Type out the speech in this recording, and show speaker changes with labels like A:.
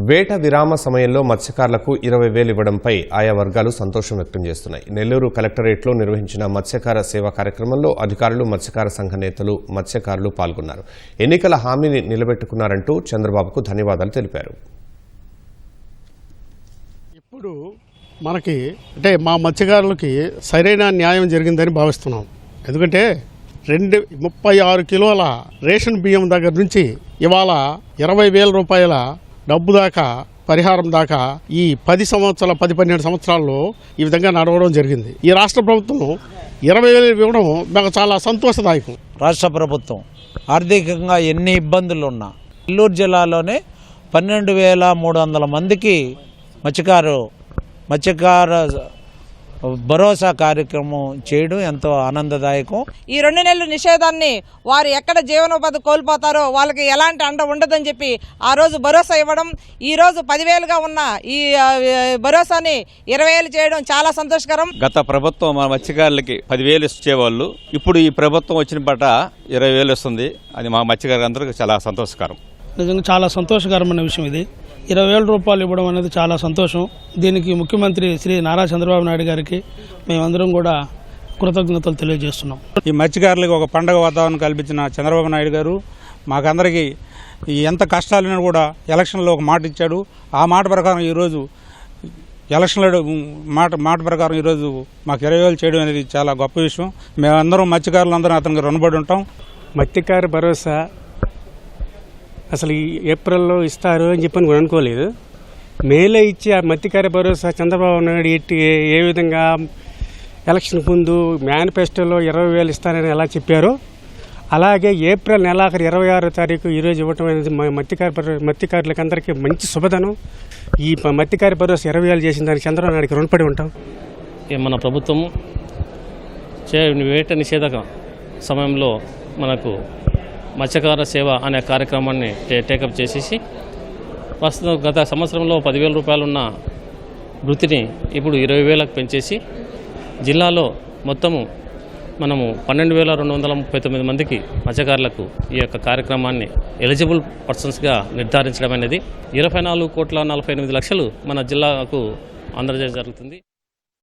A: వేట విరామ సమయంలో మత్స్యకారులకు 20,000 ఇవ్వడంపై ఆయా వర్గాలు సంతోషం వ్యక్తం చేస్తున్నాయి. నెల్లూరు కలెక్టరేట్లో నిర్వహించిన మత్స్యకార సేవా కార్యక్రమంలో అధికారులు, మత్స్యకార సంఘ నేతలు, మత్స్యకారులు పాల్గొన్నారు. ఎన్నికల హామీని నిలబెట్టుకున్నారంటూ చంద్రబాబుకు ధన్యవాదాలు తెలిపారు.
B: ఇప్పుడు మనకి మా మత్స్యకారులకి సరైన న్యాయం జరిగిందని భావిస్తున్నాం. ఎందుకంటే 36 కిలోల రేషన్ బియ్యం దగ్గర నుంచి ఇవాళ 20,000 రూపాయల డబ్బు దాకా, పరిహారం దాకా ఈ 10-12 సంవత్సరాల్లో ఈ విధంగా నడవడం జరిగింది. ఈ రాష్ట్ర ప్రభుత్వం 20,000 ఇవ్వడం మాకు చాలా సంతోషదాయకం.
C: రాష్ట్ర ప్రభుత్వం ఆర్థికంగా ఎన్ని ఇబ్బందులు ఉన్నా నెల్లూరు జిల్లాలోనే 12,300 మందికి మత్స్యకార భరోసా కార్యక్రమం చేయడం ఎంతో ఆనందదాయకం.
D: ఈ 2 నెలల నిషేధాన్ని వారు ఎక్కడ జీవనోపాధి కోల్పోతారో వాళ్ళకి ఎలాంటి అండ ఉండదని చెప్పి ఆ రోజు భరోసా ఇవ్వడం, ఈ రోజు 10,000గా ఉన్న ఈ భరోసాని 20,000 చేయడం చాలా సంతోషకరం.
E: గత ప్రభుత్వం మన మత్స్యకారులకి 10,000 ఇచ్చేవాళ్ళు, ఇప్పుడు ఈ ప్రభుత్వం వచ్చిన పట్ల 20,000 వస్తుంది. అది మా మత్స్యకారులందరికీ చాలా సంతోషకరం.
F: నిజంగా చాలా సంతోషకరమైన విషయం ఇది. 20,000 రూపాయలు ఇవ్వడం అనేది చాలా సంతోషం. దీనికి ముఖ్యమంత్రి శ్రీ నారా చంద్రబాబు నాయుడు గారికి మేమందరం కూడా కృతజ్ఞతలు తెలియజేస్తున్నాం.
G: ఈ మత్స్యకారులకు ఒక పండగ వాతావరణం కల్పించిన చంద్రబాబు నాయుడు గారు మాకందరికీ ఎంత కష్టాలను కూడా ఎలక్షన్లో ఒక మాట ఇచ్చాడు. ఆ మాట ప్రకారం ఈరోజు ఎలక్షన్లో మాట ప్రకారం ఈరోజు మాకు 20,000 చేయడం అనేది చాలా గొప్ప విషయం. మేమందరం మత్స్యకారులందరం అతనికి రుణపడి ఉంటాం.
H: మత్స్యకార భరోసా అసలు ఈ ఏప్రిల్లో ఇస్తారు అని చెప్పని కూడా అనుకోలేదు. మేలో ఇచ్చి ఆ మత్స్యకార భరోసా చంద్రబాబు నాయుడు ఏ విధంగా ఎలక్షన్ ముందు మేనిఫెస్టోలో 20,000 ఇస్తారని ఎలా చెప్పారో, అలాగే ఏప్రిల్ నెలాఖరు 26వ తారీఖు ఈరోజు ఇవ్వటం అనేది మత్స్యకారులకు అందరికీ మంచి శుభదనం. ఈ మత్స్యకార భరోసా 20,000 చేసిన దానికి చంద్రబాబు నాయుడికి రుణపడి ఉంటాం.
I: మన ప్రభుత్వం వేట నిషేధక సమయంలో మనకు మత్స్యకార సేవ అనే కార్యక్రమాన్ని టేకప్ చేసేసి ప్రస్తుతం గత సంవత్సరంలో 10,000 రూపాయలు ఉన్న వృత్తిని ఇప్పుడు 20,000కు పెంచేసి జిల్లాలో మొత్తము మనము 12,239 మందికి మత్స్యకారులకు ఈ యొక్క కార్యక్రమాన్ని ఎలిజిబుల్ పర్సన్స్గా నిర్ధారించడం అనేది 24,48,00,000 మన జిల్లాకు అందజేయడం జరుగుతుంది.